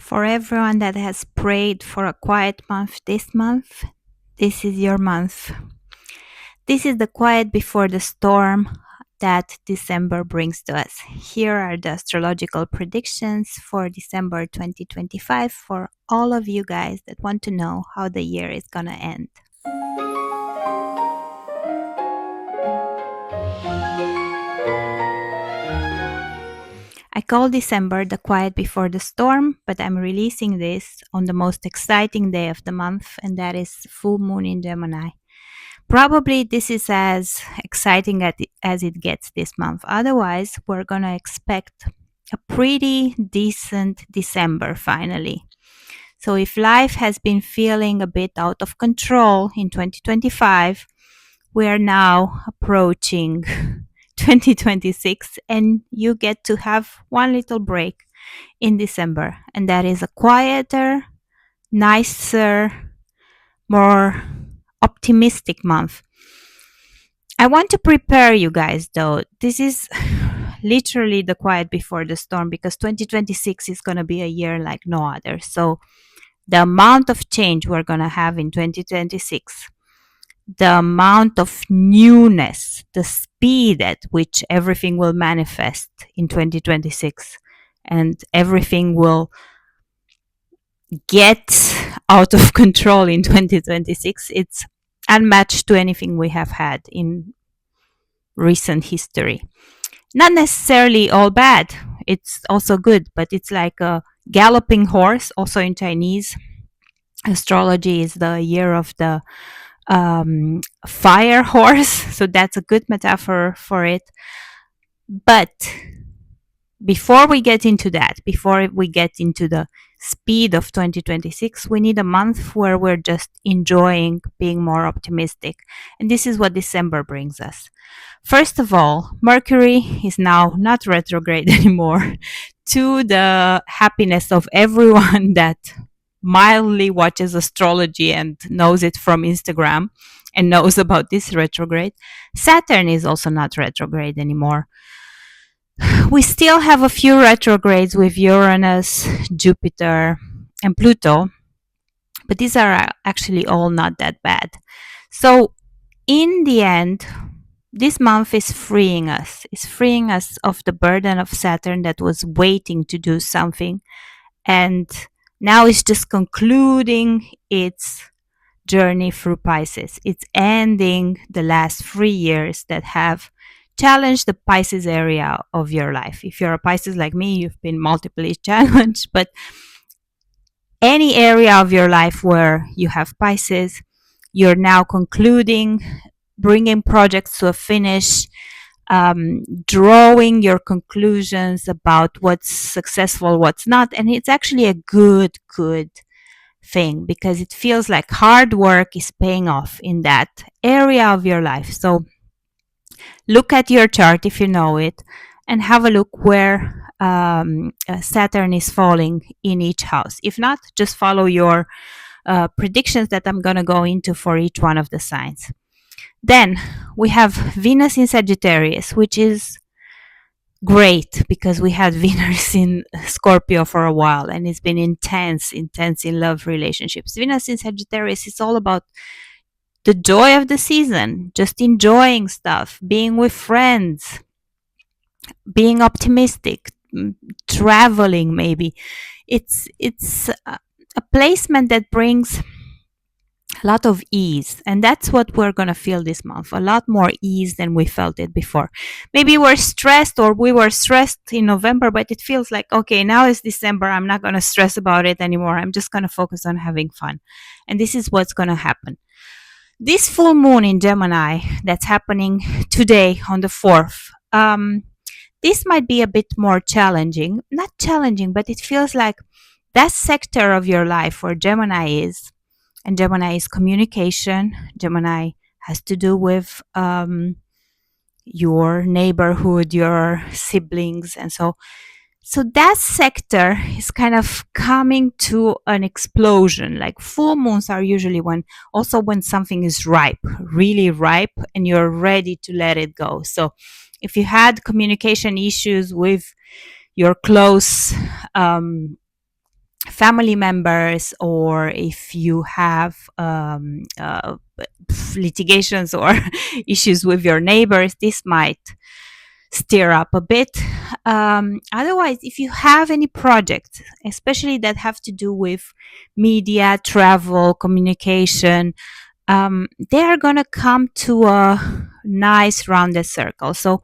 For everyone that has prayed for a quiet month this month, this is your month. This is the quiet before the storm that December brings to us. Here are the astrological predictions for December 2025 for all of you guys that want to know how the year is going to end. I call December the quiet before the storm, but I'm releasing this on the most exciting day of the month, and that is full moon in Gemini. Probably this is as exciting as it gets this month. Otherwise, we're going to expect a pretty decent December finally. So if life has been feeling a bit out of control in 2025, we are now approaching 2026 and you get to have one little break in December, and that is a quieter, nicer, more optimistic month. I want to prepare you guys though. This is literally the quiet before the storm because 2026 is going to be a year like no other. So the amount of change we're going to have in 2026, the amount of newness, the speed at which everything will manifest in 2026 and everything will get out of control in 2026, it's unmatched to anything we have had in recent history. Not necessarily all bad, it's also good, but it's like a galloping horse. Also in Chinese astrology is the year of the fire horse, so that's a good metaphor for it. But before we get into that, before we get into the speed of 2026, we need a month where we're just enjoying being more optimistic. And this is what December brings us. First of all, Mercury is now not retrograde anymore, to the happiness of everyone that mildly watches astrology and knows it from Instagram and knows about this retrograde. Saturn is also not retrograde anymore. We still have a few retrogrades with Uranus, Jupiter, and Pluto, but these are actually all not that bad. So in the end, this month is freeing us. It's freeing us of the burden of Saturn that was waiting to do something, and now it's just concluding its journey through Pisces. It's ending the last 3 years that have challenged the Pisces area of your life. If you're a Pisces like me, you've been multiply challenged, but any area of your life where you have Pisces, you're now concluding, bringing projects to a finish, drawing your conclusions about what's successful, what's not. And it's actually a good thing because it feels like hard work is paying off in that area of your life. So look at your chart if you know it and have a look where Saturn is falling in each house. If not, just follow your predictions that I'm going to go into for each one of the signs. Then we have Venus in Sagittarius, which is great because we had Venus in Scorpio for a while and it's been intense in love relationships. Venus in Sagittarius is all about the joy of the season, just enjoying stuff, being with friends, being optimistic, traveling maybe. It's a placement that brings a lot of ease, and that's what we're going to feel this month, a lot more ease than we felt it before. Maybe we're stressed, or we were stressed in November, but it feels like, okay, now it's December, I'm not going to stress about it anymore, I'm just going to focus on having fun. And this is what's going to happen. This full moon in Gemini that's happening today on the 4th, this might be a bit more challenging. Not challenging, but it feels like that sector of your life where Gemini is, and Gemini is communication. Gemini has to do with your neighborhood, your siblings, and so that sector is kind of coming to an explosion. Like full moons are usually when something is ripe, really ripe, and you're ready to let it go. So if you had communication issues with your close family members, or if you have litigations or issues with your neighbors, this might stir up a bit. Otherwise, if you have any projects, especially that have to do with media, travel, communication, they are going to come to a nice rounded circle. So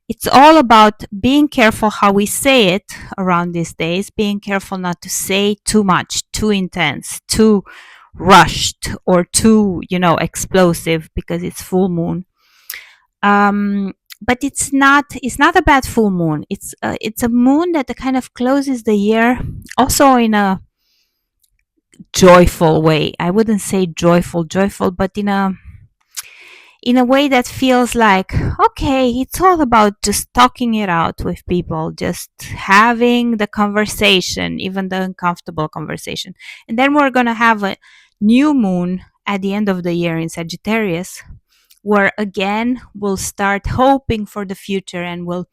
it's all about being careful how we say it around these days, being careful not to say too much, too intense, too rushed, or too, explosive, because it's full moon. But it's not a bad full moon. It's a moon that kind of closes the year also in a joyful way. I wouldn't say joyful, but in a way that feels like, okay, it's all about just talking it out with people, just having the conversation, even the uncomfortable conversation. And then we're going to have a new moon at the end of the year in Sagittarius, where again we'll start hoping for the future and we'll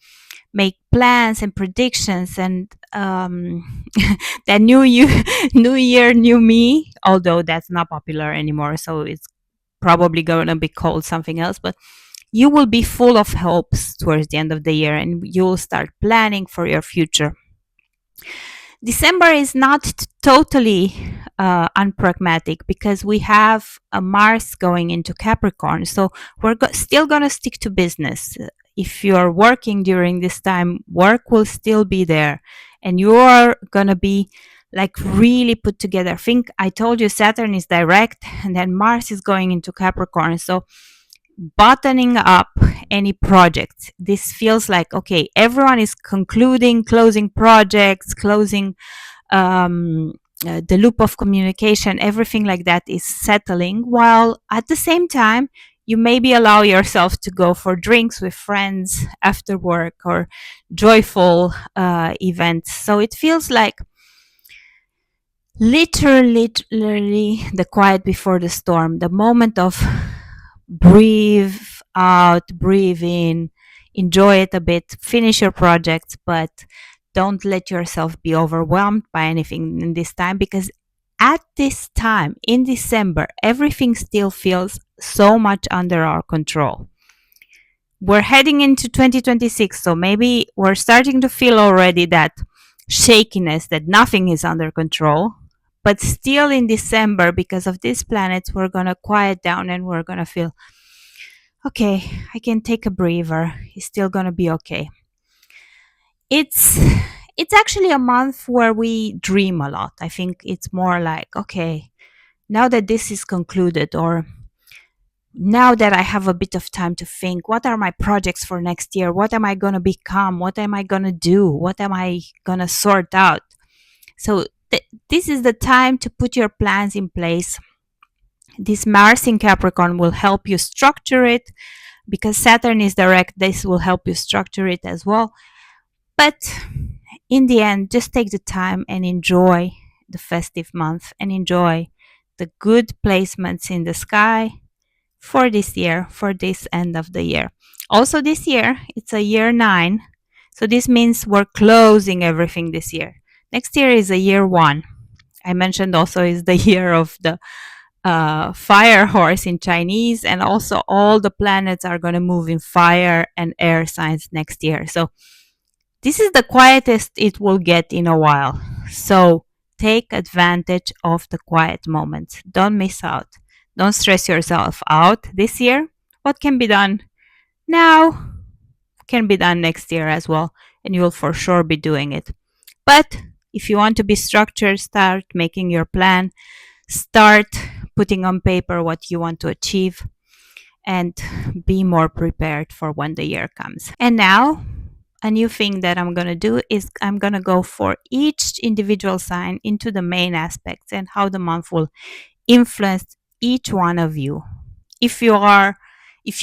make plans and predictions, and that new you new year, new me, although that's not popular anymore, so it's probably going to be called something else. But you will be full of hopes towards the end of the year, and you'll start planning for your future. December is not totally unpragmatic, because we have a Mars going into Capricorn. So we're still going to stick to business. If you're working during this time, work will still be there, and you're going to be like really put together. Think I told you Saturn is direct, and then Mars is going into Capricorn. So buttoning up any projects. This feels like, okay, everyone is closing projects, closing the loop of communication, everything like that is settling, while at the same time, you maybe allow yourself to go for drinks with friends after work, or joyful events. So it feels like literally the quiet before the storm, the moment of breathe out, breathe in, enjoy it a bit, finish your projects, but don't let yourself be overwhelmed by anything in this time, because at this time in December, everything still feels so much under our control. We're heading into 2026, so maybe we're starting to feel already that shakiness, that nothing is under control. But still in December, because of these planets, we're going to quiet down and we're going to feel, okay, I can take a breather. It's still going to be okay. It's it's actually a month where we dream a lot. I think it's more like, okay, now that this is concluded, or now that I have a bit of time to think, what are my projects for next year? What am I going to become? What am I going to do? What am I going to sort out? So this is the time to put your plans in place. This Mars in Capricorn will help you structure it, because Saturn is direct. This will help you structure it as well. But in the end, just take the time and enjoy the festive month, and enjoy the good placements in the sky for this year, for this end of the year. Also, this year, it's a year 9. So this means we're closing everything this year. Next year is a year 1. I mentioned also is the year of the fire horse in Chinese, and also all the planets are going to move in fire and air signs next year. So this is the quietest it will get in a while. So take advantage of the quiet moments. Don't miss out. Don't stress yourself out this year. What can be done now can be done next year as well, and you will for sure be doing it. But if you want to be structured, start making your plan, start putting on paper what you want to achieve, and be more prepared for when the year comes. And now, a new thing that I'm going to do is I'm going to go for each individual sign into the main aspects and how the month will influence each one of you. If you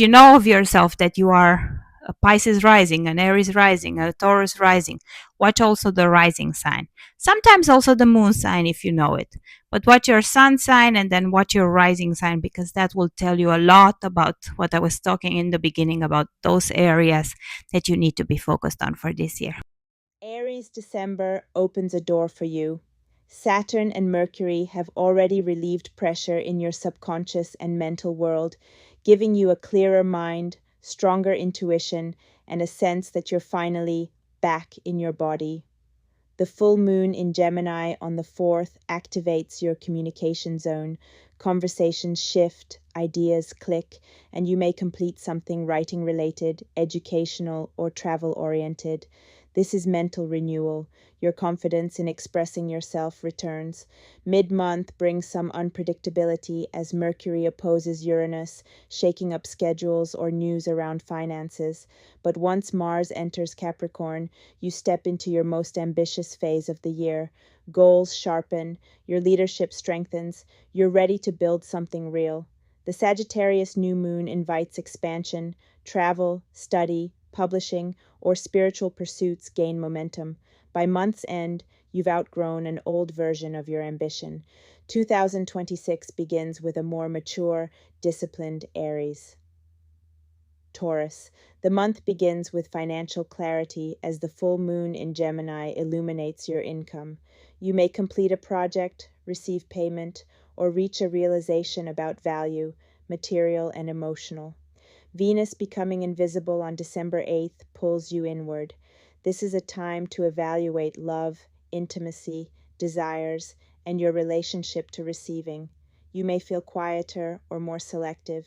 know of yourself that you are a Pisces rising, an Aries rising, a Taurus rising, watch also the rising sign. Sometimes also the moon sign if you know it. But watch your sun sign and then watch your rising sign, because that will tell you a lot about what I was talking in the beginning about, those areas that you need to be focused on for this year. Aries December opens a door for you. Saturn and Mercury have already relieved pressure in your subconscious and mental world, giving you a clearer mind, stronger intuition, and a sense that you're finally back in your body. The full moon in Gemini on the 4th activates your communication zone. Conversations shift, ideas click, and you may complete something writing related, educational, or travel oriented. This is mental renewal. Your confidence in expressing yourself returns. Mid-month brings some unpredictability as Mercury opposes Uranus, shaking up schedules or news around finances. But once Mars enters Capricorn, you step into your most ambitious phase of the year. Goals sharpen, your leadership strengthens, you're ready to build something real. The Sagittarius new moon invites expansion, travel, study, publishing, or spiritual pursuits gain momentum. By month's end, you've outgrown an old version of your ambition. 2026 begins with a more mature, disciplined Aries. Taurus. The month begins with financial clarity as the full moon in Gemini illuminates your income. You may complete a project, receive payment, or reach a realization about value, material and emotional. Venus becoming invisible on December 8th pulls you inward. This is a time to evaluate love, intimacy, desires, and your relationship to receiving. You may feel quieter or more selective.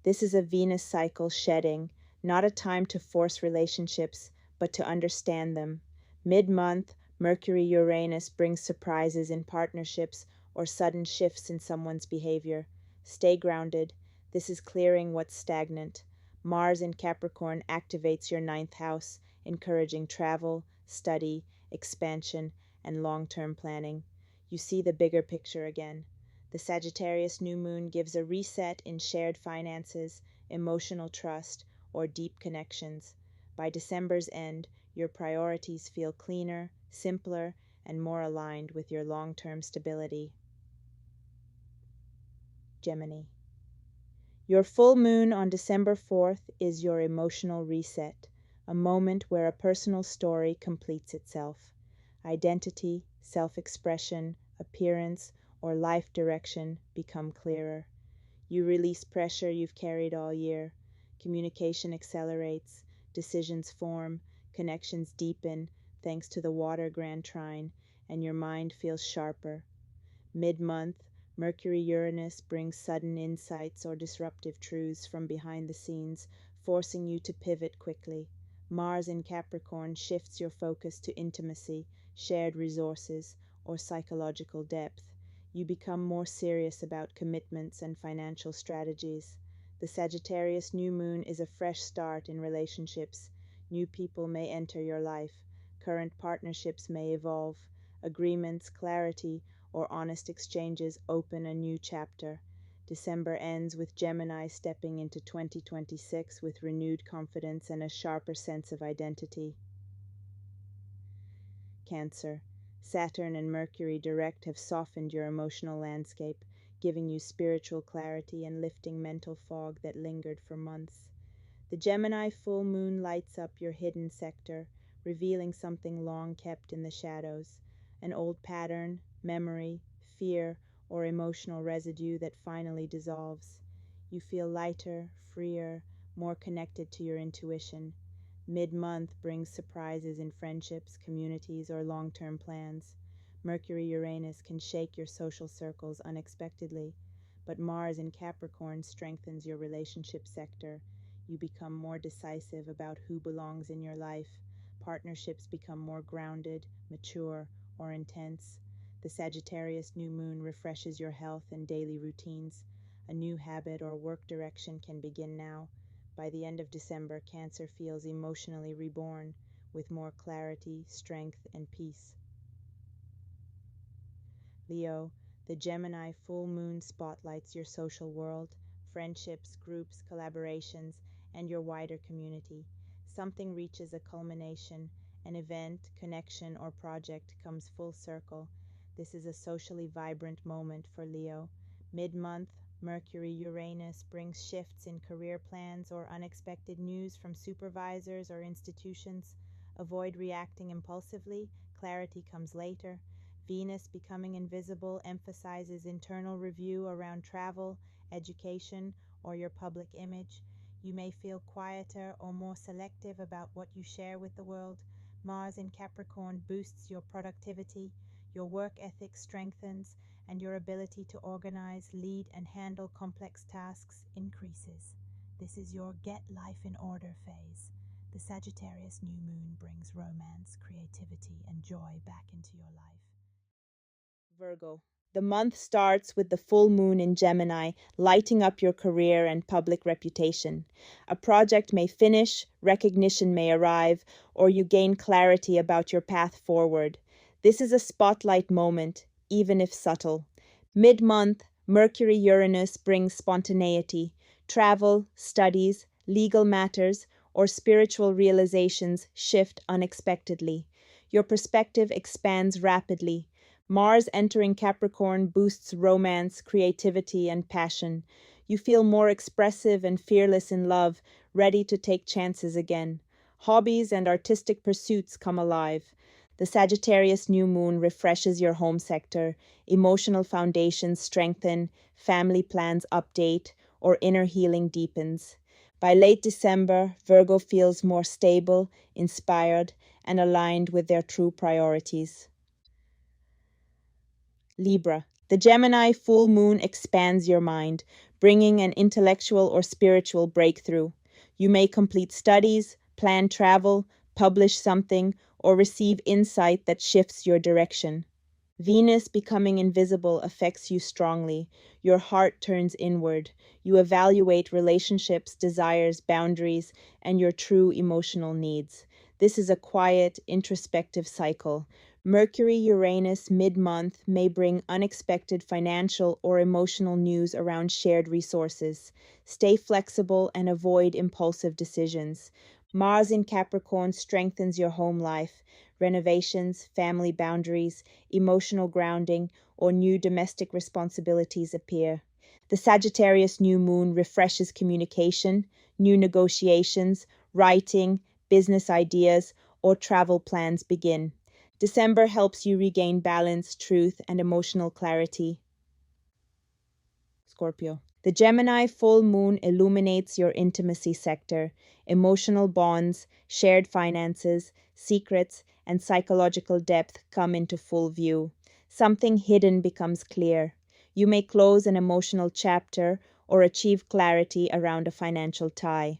This is a Venus cycle shedding, not a time to force relationships, but to understand them. Mid-month, Mercury-Uranus brings surprises in partnerships or sudden shifts in someone's behavior. Stay grounded. This is clearing what's stagnant. Mars in Capricorn activates your 9th house, encouraging travel, study, expansion, and long-term planning. You see the bigger picture again. The Sagittarius new moon gives a reset in shared finances, emotional trust, or deep connections. By December's end, your priorities feel cleaner, simpler, and more aligned with your long-term stability. Gemini. Your full moon on December 4th is your emotional reset, a moment where a personal story completes itself. Identity, self-expression, appearance, or life direction become clearer. You release pressure you've carried all year. Communication accelerates, decisions form, connections deepen thanks to the water grand trine, and your mind feels sharper. Mid-month, Mercury-Uranus brings sudden insights or disruptive truths from behind the scenes, forcing you to pivot quickly. Mars in Capricorn shifts your focus to intimacy, shared resources, or psychological depth. You become more serious about commitments and financial strategies. The Sagittarius new moon is a fresh start in relationships. New people may enter your life. Current partnerships may evolve. Agreements, clarity, or honest exchanges open a new chapter. December ends with Gemini stepping into 2026 with renewed confidence and a sharper sense of identity. Cancer. Saturn and Mercury direct have softened your emotional landscape, giving you spiritual clarity and lifting mental fog that lingered for months. The Gemini full moon lights up your hidden sector, revealing something long kept in the shadows, an old pattern, memory, fear, or emotional residue that finally dissolves. You feel lighter, freer, more connected to your intuition. Mid-month brings surprises in friendships, communities, or long-term plans. Mercury-Uranus can shake your social circles unexpectedly, but Mars in Capricorn strengthens your relationship sector. You become more decisive about who belongs in your life. Partnerships become more grounded, mature, or intense. The Sagittarius new moon refreshes your health and daily routines. A new habit or work direction can begin now. By the end of December, Cancer feels emotionally reborn, with more clarity, strength, and peace. Leo, the Gemini full moon spotlights your social world, friendships, groups, collaborations, and your wider community. Something reaches a culmination, an event, connection, or project comes full circle. This is a socially vibrant moment for Leo. Mid-month, Mercury-Uranus brings shifts in career plans or unexpected news from supervisors or institutions. Avoid reacting impulsively, clarity comes later. Venus becoming invisible emphasizes internal review around travel, education, or your public image. You may feel quieter or more selective about what you share with the world. Mars in Capricorn boosts your productivity, your work ethic strengthens, and your ability to organize, lead, and handle complex tasks increases. This is your get life in order phase. The Sagittarius new moon brings romance, creativity, and joy back into your life. Virgo. The month starts with the full moon in Gemini, lighting up your career and public reputation. A project may finish, recognition may arrive, or you gain clarity about your path forward. This is a spotlight moment, even if subtle. Mid-month, Mercury-Uranus brings spontaneity. Travel, studies, legal matters, or spiritual realizations shift unexpectedly. Your perspective expands rapidly. Mars entering Capricorn boosts romance, creativity, and passion. You feel more expressive and fearless in love, ready to take chances again. Hobbies and artistic pursuits come alive. The Sagittarius new moon refreshes your home sector, emotional foundations strengthen, family plans update, or inner healing deepens. By late December, Virgo feels more stable, inspired, and aligned with their true priorities. Libra. The Gemini full moon expands your mind, bringing an intellectual or spiritual breakthrough. You may complete studies, plan travel, publish something, or receive insight that shifts your direction. Venus becoming invisible affects you strongly. Your heart turns inward. You evaluate relationships, desires, boundaries, and your true emotional needs. This is a quiet, introspective cycle. Mercury-Uranus mid-month may bring unexpected financial or emotional news around shared resources. Stay flexible and avoid impulsive decisions. Mars in Capricorn strengthens your home life. Renovations, family boundaries, emotional grounding, or new domestic responsibilities appear. The Sagittarius new moon refreshes communication, new negotiations, writing, business ideas, or travel plans begin. December helps you regain balance, truth, and emotional clarity. Scorpio. The Gemini full moon illuminates your intimacy sector. Emotional bonds, shared finances, secrets, and psychological depth come into full view. Something hidden becomes clear. You may close an emotional chapter or achieve clarity around a financial tie.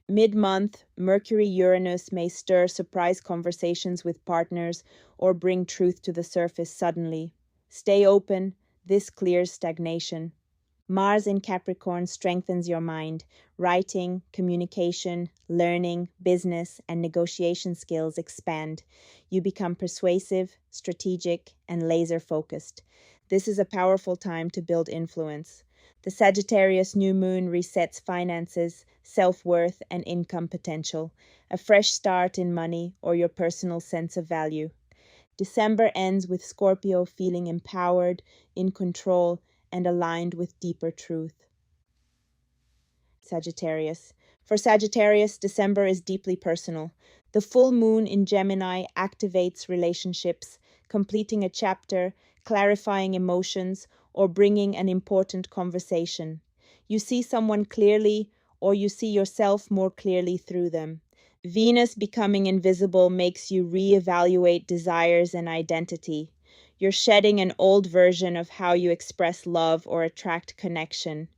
Mid-month, Mercury-Uranus may stir surprise conversations with partners or bring truth to the surface suddenly. Stay open, this clears stagnation. Mars in Capricorn strengthens your mind. Writing, communication, learning, business, and negotiation skills expand. You become persuasive, strategic, and laser-focused. This is a powerful time to build influence. The Sagittarius new moon resets finances, self-worth, and income potential. A fresh start in money or your personal sense of value. December ends with Scorpio feeling empowered, in control, and aligned with deeper truth. Sagittarius. For Sagittarius, December is deeply personal. The full moon in Gemini activates relationships, completing a chapter, clarifying emotions, or bringing an important conversation. You see someone clearly, or you see yourself more clearly through them. Venus becoming invisible makes you reevaluate desires and identity. You're shedding an old version of how you express love or attract connection.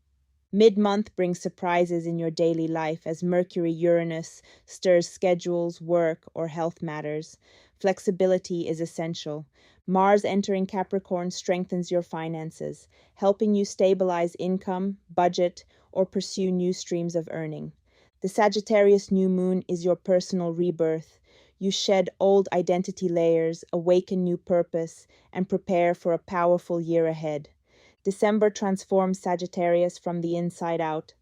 Mid-month brings surprises in your daily life as Mercury-Uranus stirs schedules, work, or health matters. Flexibility is essential. Mars entering Capricorn strengthens your finances, helping you stabilize income, budget, or pursue new streams of earning. The Sagittarius new moon is your personal rebirth. You shed old identity layers, awaken new purpose, and prepare for a powerful year ahead. December transforms Sagittarius from the inside out.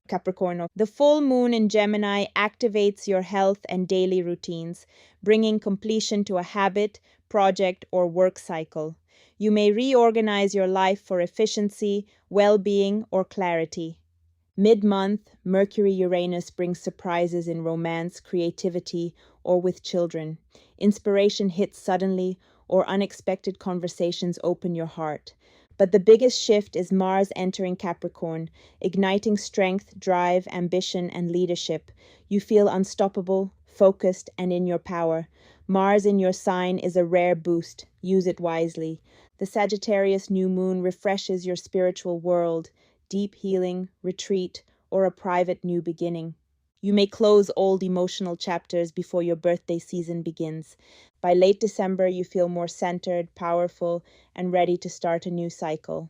Capricorn. The full moon in Gemini activates your health and daily routines, bringing completion to a habit, project, or work cycle. You may reorganize your life for efficiency, well-being, or clarity. Mid-month, Mercury-Uranus brings surprises in romance, creativity, or with children. Inspiration hits suddenly, or unexpected conversations open your heart. But the biggest shift is Mars entering Capricorn, igniting strength, drive, ambition, and leadership. You feel unstoppable, focused, and in your power. Mars in your sign is a rare boost. Use it wisely. The Sagittarius new moon refreshes your spiritual world, deep healing, retreat, or a private new beginning. You may close old emotional chapters before your birthday season begins. By late December, you feel more centered, powerful, and ready to start a new cycle.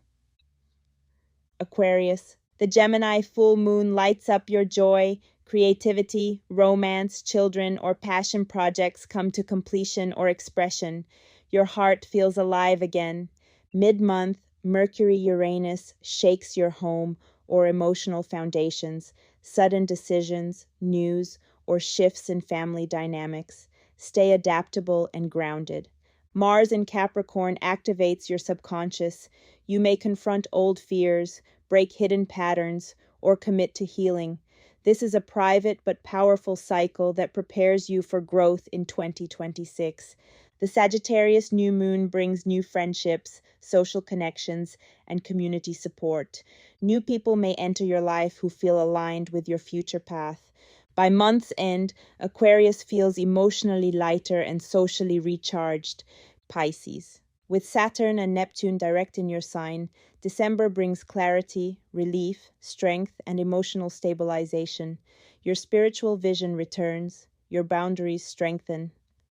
Aquarius. The Gemini full moon lights up your joy, creativity, romance, children, or passion projects come to completion or expression. Your heart feels alive again. Mid month, Mercury Uranus shakes your home or emotional foundations, sudden decisions, news, or shifts in family dynamics. Stay adaptable and grounded. Mars in Capricorn activates your subconscious. You may confront old fears, break hidden patterns, or commit to healing. This is a private but powerful cycle that prepares you for growth in 2026. The Sagittarius new moon brings new friendships, social connections, and community support. New people may enter your life who feel aligned with your future path. By month's end, Aquarius feels emotionally lighter and socially recharged. Pisces. With Saturn and Neptune direct in your sign, December brings clarity, relief, strength, and emotional stabilization. Your spiritual vision returns, your boundaries strengthen.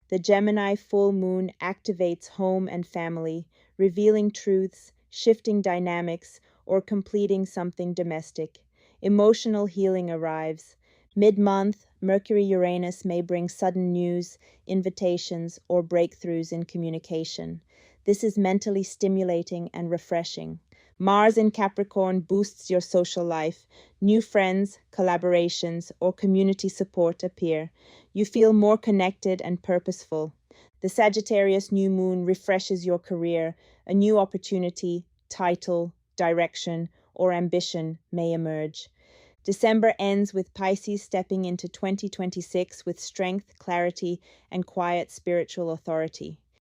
The Gemini full moon activates home and family, revealing truths, shifting dynamics, or completing something domestic. Emotional healing arrives. Mid-month, Mercury-Uranus may bring sudden news, invitations, or breakthroughs in communication. This is mentally stimulating and refreshing. Mars in Capricorn boosts your social life. New friends, collaborations, or community support appear. You feel more connected and purposeful. The Sagittarius new moon refreshes your career. A new opportunity, title, direction, or ambition may emerge. December ends with Pisces stepping into 2026 with strength, clarity, and quiet spiritual authority.